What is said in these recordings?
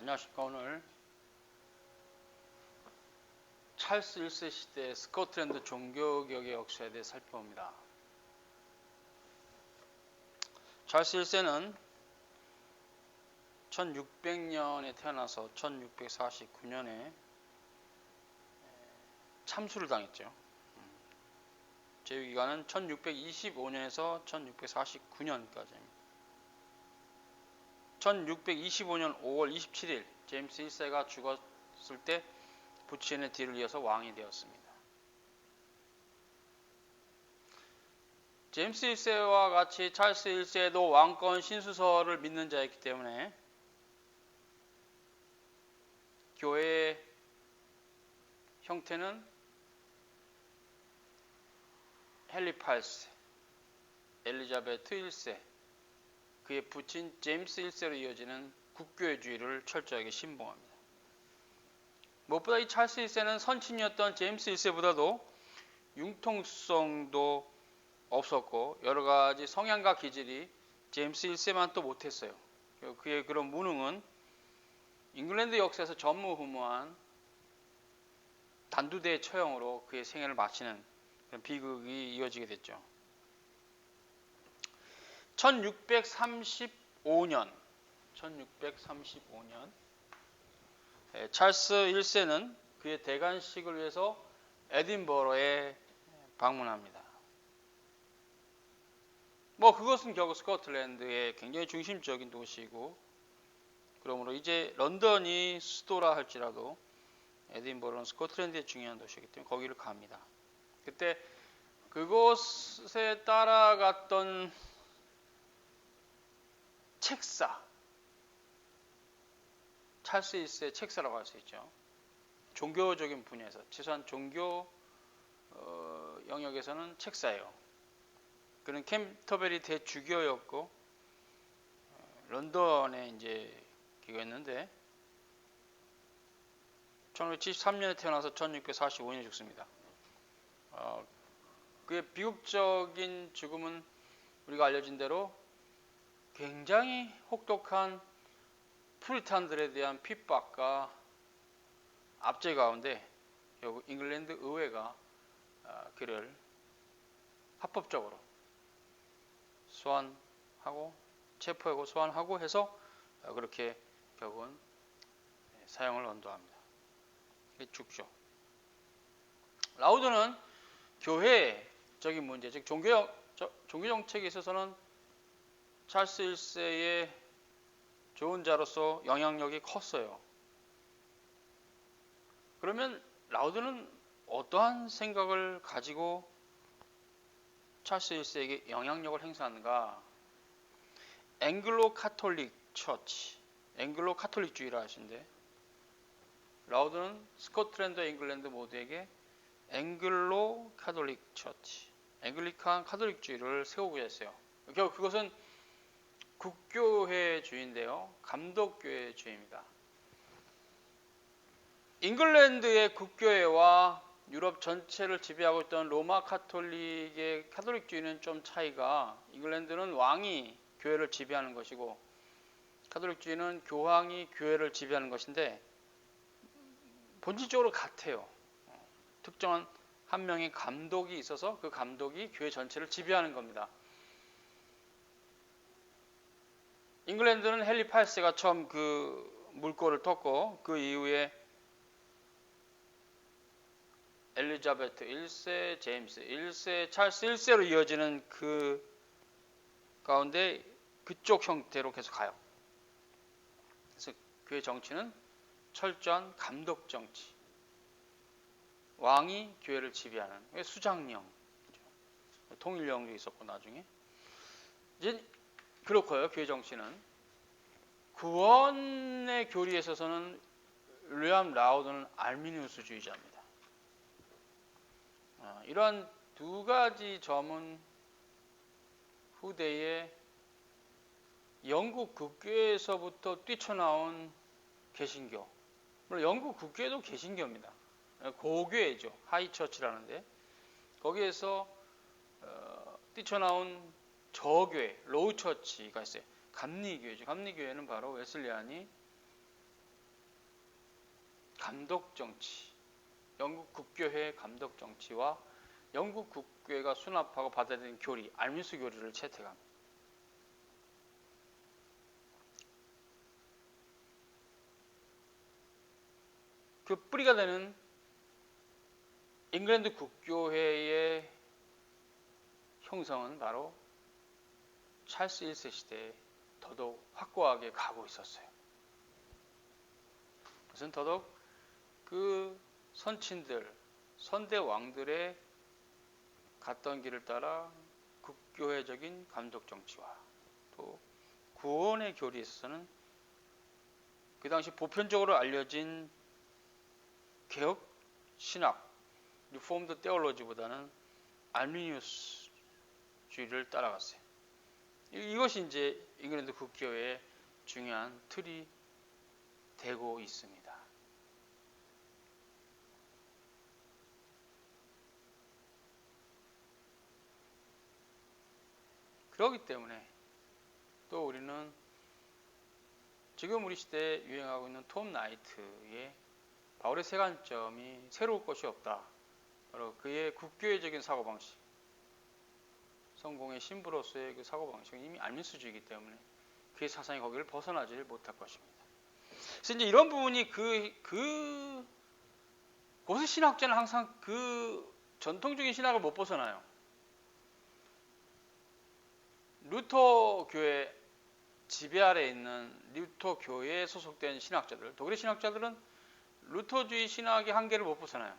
안녕하십니까. 오늘 찰스 1세 시대 스코틀랜드 종교개혁의 역사에 대해 살펴봅니다. 찰스 1세는 1600년에 태어나서 1649년에 참수를 당했죠. 재위기간은 1625년에서 1649년까지입니다. 1625년 5월 27일 제임스 1세가 죽었을 때 부친의 뒤를 이어서 왕이 되었습니다. 제임스 1세와 같이 찰스 1세도 왕권 신수설을 믿는 자였기 때문에 교회의 형태는 헨리 8세, 엘리자베트 1세, 그의 부친 제임스 1세로 이어지는 국교회주의를 철저하게 신봉합니다. 무엇보다 이 찰스 1세는 선친이었던 제임스 1세보다도 융통성도 없었고 여러가지 성향과 기질이 제임스 1세만 또 못했어요. 그의 그런 무능은 잉글랜드 역사에서 전무후무한 단두대의 처형으로 그의 생애를 마치는 그런 비극이 이어지게 됐죠. 1635년 찰스 1세는 그의 대관식을 위해서 에딘버러에 방문합니다. 그것은 결국 스코틀랜드의 굉장히 중심적인 도시이고, 그러므로 이제 런던이 수도라 할지라도 에딘버러는 스코틀랜드의 중요한 도시이기 때문에 거기를 갑니다. 그때 그곳에 따라갔던 책사, 찰스 1세 책사라고 할 수 있죠. 종교적인 분야에서, 최소한 종교 영역에서는 책사예요. 그는 캔터베리 대주교였고 런던에 이제 기거했는데 1573년에 태어나서 1645년에 죽습니다. 그의 비극적인 죽음은 우리가 알려진 대로 굉장히 혹독한 프리탄들에 대한 핍박과 압제 가운데 결국 잉글랜드 의회가 그를 합법적으로 소환하고 체포하고 소환하고 해서 그렇게 결국은 사형을 언도합니다. 죽죠. 라우드는 교회적인 문제, 즉 종교 정책에 있어서는 찰스 1세의 좋은 자로서 영향력이 컸어요. 그러면 라우드는 어떠한 생각을 가지고 찰스 1세에게 영향력을 행사하는가? 앵글로 카톨릭 처치, 앵글로 카톨릭주의라 하시는데, 라우드는 스코틀랜드와 잉글랜드 모두에게 앵글로 카톨릭 처치, 앵글리칸 카톨릭주의를 세우고자 했어요. 결국 그것은 국교회주의인데요, 감독교회주의입니다. 잉글랜드의 국교회와 유럽 전체를 지배하고 있던 로마 카톨릭의 카톨릭주의는 좀 차이가, 잉글랜드는 왕이 교회를 지배하는 것이고 카톨릭주의는 교황이 교회를 지배하는 것인데 본질적으로 같아요. 특정한 한 명의 감독이 있어서 그 감독이 교회 전체를 지배하는 겁니다. 잉글랜드는 헨리 8세가 처음 그 물꼬를 텄고 그 이후에 엘리자베트 1세, 제임스 1세, 찰스 1세로 이어지는 그 가운데 그쪽 형태로 계속 가요. 그래서 그의 정치는 철저한 감독 정치, 왕이 교회를 지배하는 수장령, 통일령도 있었고 나중에 이제 그렇고요. 교회 정치는 구원의 교리에 있어서는 윌리엄 라우드는 알미니우스주의자입니다. 이러한 두 가지 점은 후대에 영국 국교에서부터 뛰쳐나온 개신교, 물론 영국 국교도 개신교입니다. 고교회죠. 하이처치라는데 거기에서 뛰쳐나온 저교회, 로우처치가 있어요. 감리교회죠. 감리교회는 바로 웨슬리안이 감독 정치, 영국 국교회의 감독 정치와 영국 국교회가 수납하고 받아들인 교리, 알민수 교리를 채택합니다. 그 뿌리가 되는 잉글랜드 국교회의 형성은 바로 찰스 1세 시대에 더더욱 확고하게 가고 있었어요. 그것은 더더욱 그 선친들, 선대 왕들의 갔던 길을 따라 국교회적인 감독 정치와 또 구원의 교리에 있어서는 그 당시 보편적으로 알려진 개혁 신학, 리포임드 테올로지보다는 알미니우스주의를 따라갔어요. 이것이 이제 잉글랜드 국교회의 중요한 틀이 되고 있습니다. 그렇기 때문에 또 우리는 지금 우리 시대에 유행하고 있는 톰 나이트의 바울의 세 관점이 새로울 것이 없다. 바로 그의 국교회적인 사고방식, 성공의 신부로서의 그 사고방식은 이미 알민수주의이기 때문에 그의 사상이 거기를 벗어나지 못할 것입니다. 그래서 이제 이런 부분이 고대 신학자는 항상 그 전통적인 신학을 못 벗어나요. 루터 교회 지배 아래에 있는 루터 교회에 소속된 신학자들, 독일의 신학자들은 루터주의 신학의 한계를 못 벗어나요.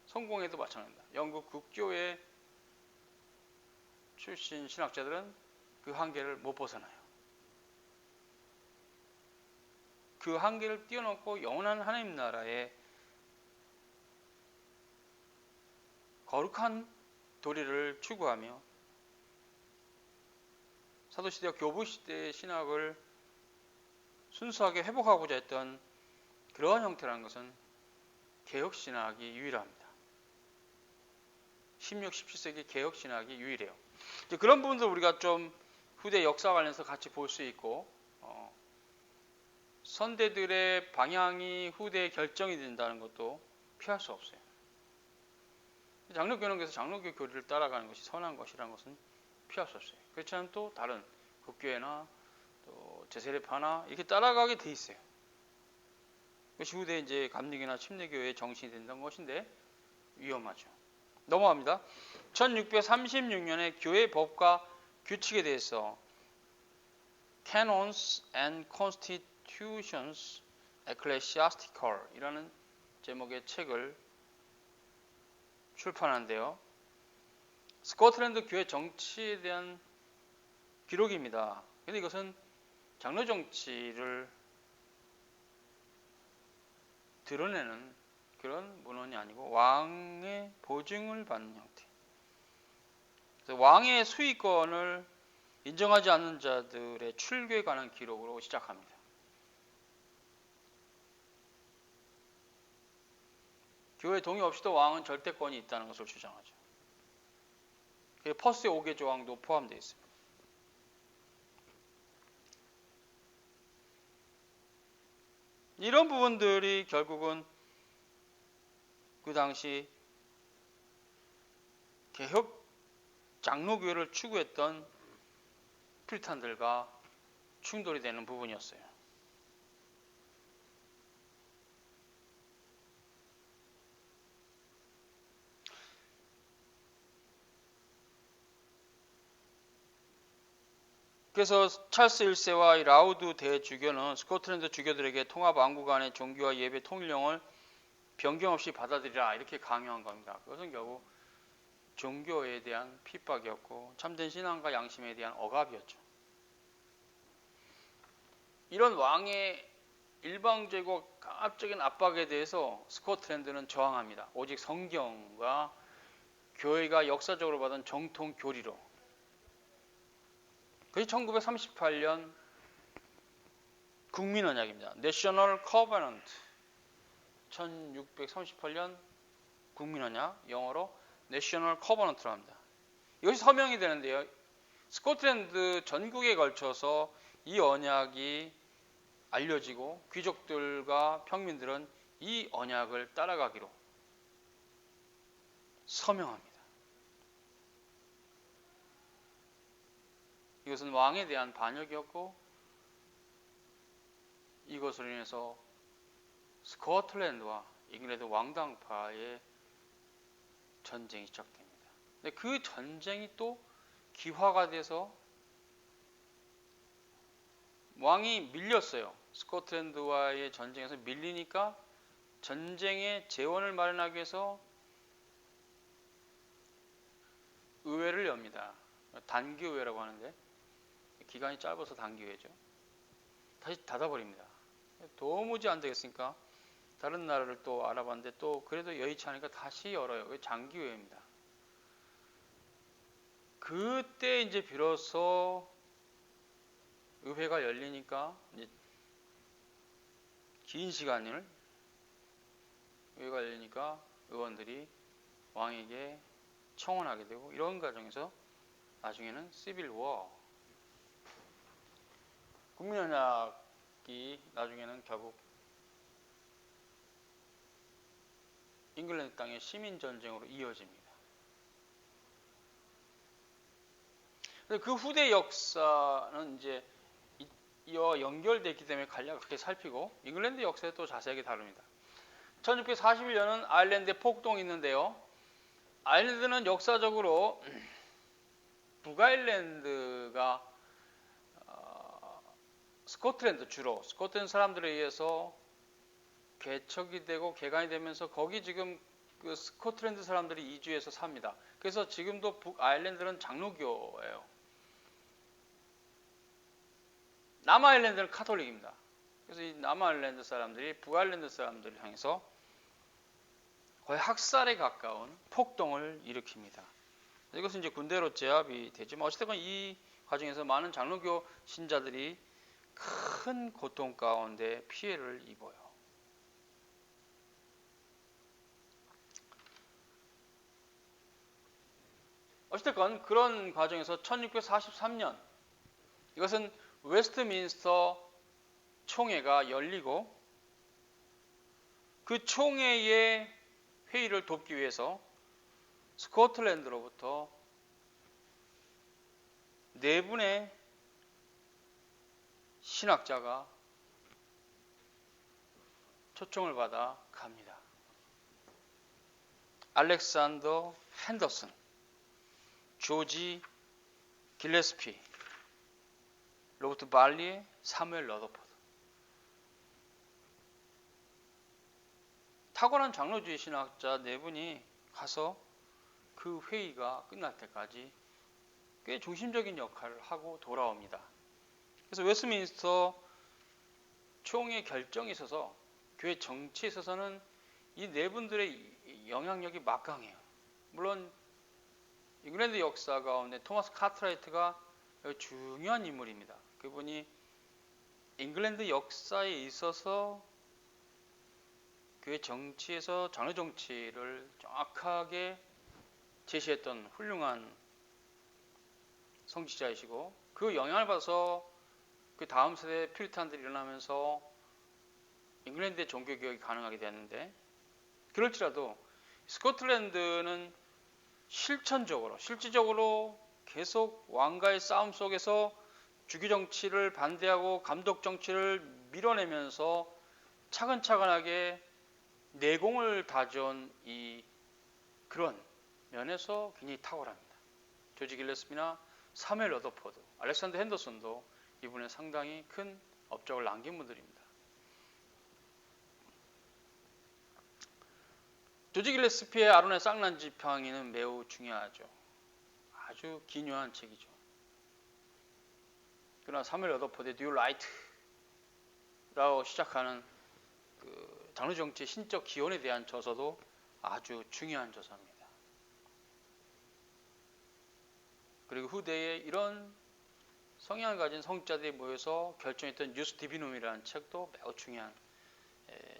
성공회도 마찬가지입니다. 영국 국교회 출신 신학자들은 그 한계를 못 벗어나요. 그 한계를 뛰어넘고 영원한 하나님 나라의 거룩한 도리를 추구하며 사도시대와 교부시대의 신학을 순수하게 회복하고자 했던 그러한 형태라는 것은 개혁신학이 유일합니다. 16, 17세기 개혁신학이 유일해요. 그런 부분들 우리가 좀 후대 역사 관련해서 같이 볼 수 있고 선대들의 방향이 후대에 결정이 된다는 것도 피할 수 없어요. 장로교는 장로교 교리를 따라가는 것이 선한 것이라는 것은 피할 수 없어요. 그렇지 않으면 또 다른 국교회나 또 제세례파나 이렇게 따라가게 돼 있어요. 그것이 후대 이제 감리교나 침례교회의 정신이 된다는 것인데 위험하죠. 넘어갑니다. 1636년에 교회 법과 규칙에 대해서 Canons and Constitutions Ecclesiastical 이라는 제목의 책을 출판한데요. 스코틀랜드 교회 정치에 대한 기록입니다. 그런데 이것은 장로 정치를 드러내는 그런 문헌이 아니고 왕의 보증을 받는 형태. 그래서 왕의 수의권을 인정하지 않는 자들의 출교에 관한 기록으로 시작합니다. 교회 동의 없이도 왕은 절대권이 있다는 것을 주장하죠. 퍼스의 5개 조항도 포함되어 있습니다. 이런 부분들이 결국은 그 당시 개혁 장로교회를 추구했던 프리탄들과 충돌이 되는 부분이었어요. 그래서 찰스 1세와 라우드 대주교는 스코틀랜드 주교들에게 통합 왕국 간의 종교와 예배 통일령을 변경 없이 받아들이라 이렇게 강요한 겁니다. 그것은 결국 종교에 대한 핍박이었고 참된 신앙과 양심에 대한 억압이었죠. 이런 왕의 일방적이고 강압적인 압박에 대해서 스코틀랜드는 저항합니다. 오직 성경과 교회가 역사적으로 받은 정통 교리로. 그게 1938년 국민언약입니다. National Covenant. 1638년 국민언약, 영어로 National Covenant라고 합니다. 이것이 서명이 되는데요. 스코틀랜드 전국에 걸쳐서 이 언약이 알려지고 귀족들과 평민들은 이 언약을 따라가기로 서명합니다. 이것은 왕에 대한 반역이었고 이것으로 인해서 스코틀랜드와 잉글랜드 왕당파의 전쟁이 시작됩니다. 근데 그 전쟁이 또 기화가 돼서 왕이 밀렸어요. 스코틀랜드와의 전쟁에서 밀리니까 전쟁의 재원을 마련하기 위해서 의회를 엽니다. 단기의회라고 하는데 기간이 짧아서 단기의회죠. 다시 닫아버립니다. 도무지 안 되겠으니까 다른 나라를 또 알아봤는데 또 그래도 여의치 않으니까 다시 열어요. 장기회입니다. 그때 이제 비로소 의회가 열리니까 이제 긴 시간을 의회가 열리니까 의원들이 왕에게 청원하게 되고 이런 과정에서 나중에는 시빌 워 국민연합이 나중에는 결국 잉글랜드 땅의 시민전쟁으로 이어집니다. 그 후대 역사는 이제 이와 연결되기 때문에 간략하게 살피고 잉글랜드 역사에 또 자세하게 다룹니다. 1641년은 아일랜드에 폭동이 있는데요. 아일랜드는 역사적으로 북아일랜드가 스코틀랜드 주로 스코틀랜드 사람들에 의해서 개척이 되고 개간이 되면서 거기 지금 그 스코틀랜드 사람들이 이주해서 삽니다. 그래서 지금도 북아일랜드는 장로교예요. 남아일랜드는 카톨릭입니다. 그래서 이 남아일랜드 사람들이 북아일랜드 사람들을 향해서 거의 학살에 가까운 폭동을 일으킵니다. 이것은 이제 군대로 제압이 되지만 어쨌든 이 과정에서 많은 장로교 신자들이 큰 고통 가운데 피해를 입어요. 어쨌든 그런 과정에서 1643년 이것은 웨스트민스터 총회가 열리고 그 총회의 회의를 돕기 위해서 스코틀랜드로부터 4분의 신학자가 초청을 받아 갑니다. 알렉산더 핸더슨, 조지 길레스피, 로버트 발리, 사무엘 러더퍼드. 탁월한 장로주의 신학자 4분이 가서 그 회의가 끝날 때까지 꽤 중심적인 역할을 하고 돌아옵니다. 그래서 웨스트민스터 총회 결정에 있어서 교회 정치에 있어서는 이 4분들의 영향력이 막강해요. 물론 잉글랜드 역사 가운데 토마스 카트라이트가 중요한 인물입니다. 그분이 잉글랜드 역사에 있어서 교회 정치에서 장로 정치를 정확하게 제시했던 훌륭한 성직자이시고 그 영향을 받아서 그 다음 세대 퓨리탄들이 일어나면서 잉글랜드의 종교개혁이 가능하게 됐는데 그럴지라도 스코틀랜드는 실질적으로 계속 왕가의 싸움 속에서 주교 정치를 반대하고 감독 정치를 밀어내면서 차근차근하게 내공을 다져온 이 그런 면에서 굉장히 탁월합니다. 조지 길레스피나 사무엘 러더포드, 알렉산더 핸더슨도 이분의 상당히 큰 업적을 남긴 분들입니다. 조지 길레스피의 아론의 쌍난 지팡이는 매우 중요하죠. 아주 기묘한 책이죠. 그러나 사무엘 러더포드의 뉴 라이트라고 시작하는 그 장로 정치의 신적 기원에 대한 저서도 아주 중요한 저서입니다. 그리고 후대에 이런 성향을 가진 성자들이 모여서 결정했던 뉴스 디비눔이라는 책도 매우 중요한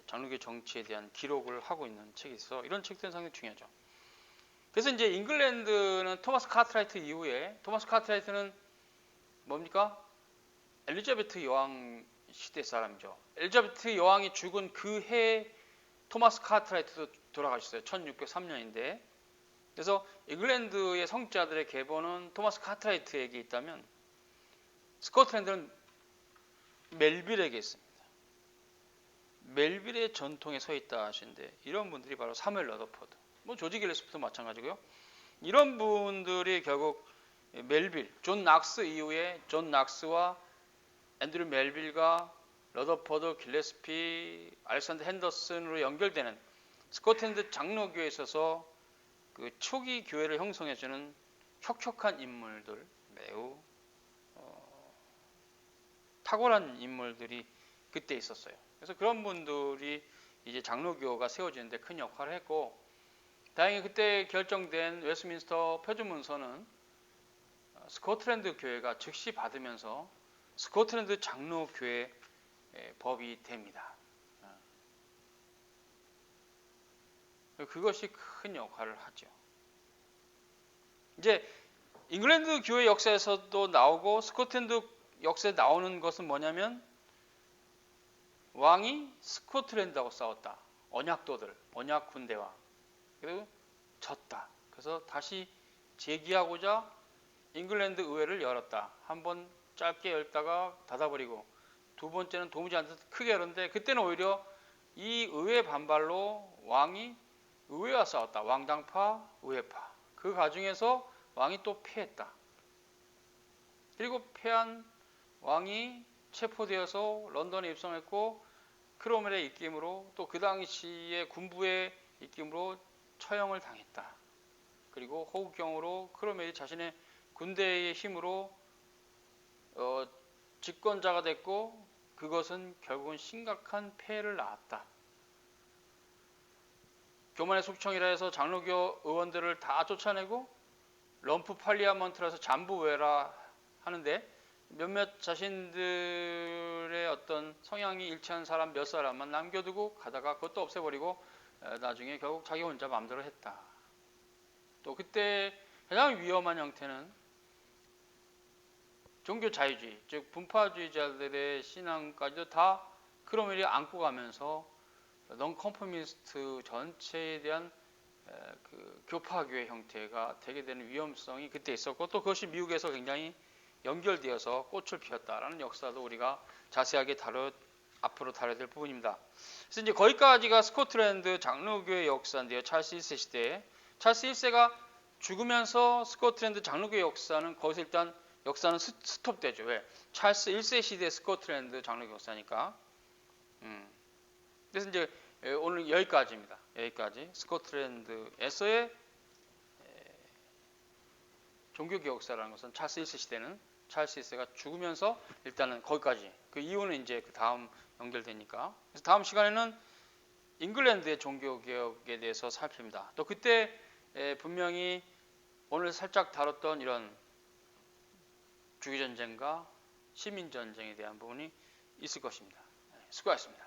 장로교 정치에 대한 기록을 하고 있는 책이 있어 이런 책들은 상당히 중요하죠. 그래서 이제 잉글랜드는 토마스 카트라이트 이후에 토마스 카트라이트는 뭡니까? 엘리자베트 여왕 시대 사람이죠. 엘리자베트 여왕이 죽은 그 해에 토마스 카트라이트도 돌아가셨어요. 1603년인데. 그래서 잉글랜드의 성자들의 계보는 토마스 카트라이트에게 있다면 스코틀랜드는 멜빌에게 있습니다. 멜빌의 전통에 서 있다 하시는데 이런 분들이 바로 사무엘 러더퍼드, 조지 길레스피도 마찬가지고요. 이런 분들이 결국 멜빌, 존 낙스 이후에 존 낙스와 앤드류 멜빌과 러더퍼드, 길레스피, 알렉산더 핸더슨으로 연결되는 스코틀랜드 장로교회에 있어서 그 초기 교회를 형성해주는 혁혁한 인물들, 매우 탁월한 인물들이 그때 있었어요. 그래서 그런 분들이 이제 장로교가 세워지는데 큰 역할을 했고, 다행히 그때 결정된 웨스트민스터 표준문서는 스코틀랜드 교회가 즉시 받으면서 스코틀랜드 장로교회 법이 됩니다. 그것이 큰 역할을 하죠. 이제 잉글랜드 교회 역사에서도 나오고 스코틀랜드 역사에 나오는 것은 뭐냐면 왕이 스코틀랜드하고 싸웠다. 언약도들, 언약 군대와. 그리고 졌다. 그래서 다시 재기하고자 잉글랜드 의회를 열었다. 한번 짧게 열다가 닫아버리고 두 번째는 도무지 안 돼서 크게 열었는데 그때는 오히려 이 의회 반발로 왕이 의회와 싸웠다. 왕당파, 의회파. 그 과정에서 왕이 또 패했다. 그리고 패한 왕이 체포되어서 런던에 입성했고 크롬웰의 입김으로 또 그 당시의 군부의 입김으로 처형을 당했다. 그리고 호국경으로 크롬웰이 자신의 군대의 힘으로 집권자가 됐고 그것은 결국은 심각한 폐해를 낳았다. 교만의 속청이라 해서 장로교 의원들을 다 쫓아내고 럼프 팔리아먼트라서 잠부회라 하는데 몇몇 자신들의 어떤 성향이 일치한 사람 몇 사람만 남겨두고 가다가 그것도 없애버리고 나중에 결국 자기 혼자 마음대로 했다. 또 그때 가장 위험한 형태는 종교 자유주의, 즉 분파주의자들의 신앙까지도 다 크롬웰이 안고 가면서 넌컨포미스트 전체에 대한 그 교파교회 형태가 되게 되는 위험성이 그때 있었고 또 그것이 미국에서 굉장히 연결되어서 꽃을 피웠다라는 역사도 우리가 자세하게 앞으로 다뤄야 될 부분입니다. 그래서 이제 거기까지가 스코틀랜드 장로교회 역사인데요. 찰스 1세 시대에 찰스 1세가 죽으면서 스코틀랜드 장로교회 역사는 거기서 일단 역사는 스톱되죠. 왜? 찰스 1세 시대 스코틀랜드 장로교회 역사니까. 그래서 이제 오늘 여기까지입니다. 여기까지 스코틀랜드에서의 종교개혁 역사라는 것은 찰스 1세 시대는 찰스 1세가 죽으면서 일단은 거기까지. 그 이유는 이제 그 다음 연결되니까. 그래서 다음 시간에는 잉글랜드의 종교개혁에 대해서 살핍니다. 또 그때 분명히 오늘 살짝 다뤘던 이런 주기전쟁과 시민전쟁에 대한 부분이 있을 것입니다. 수고하셨습니다.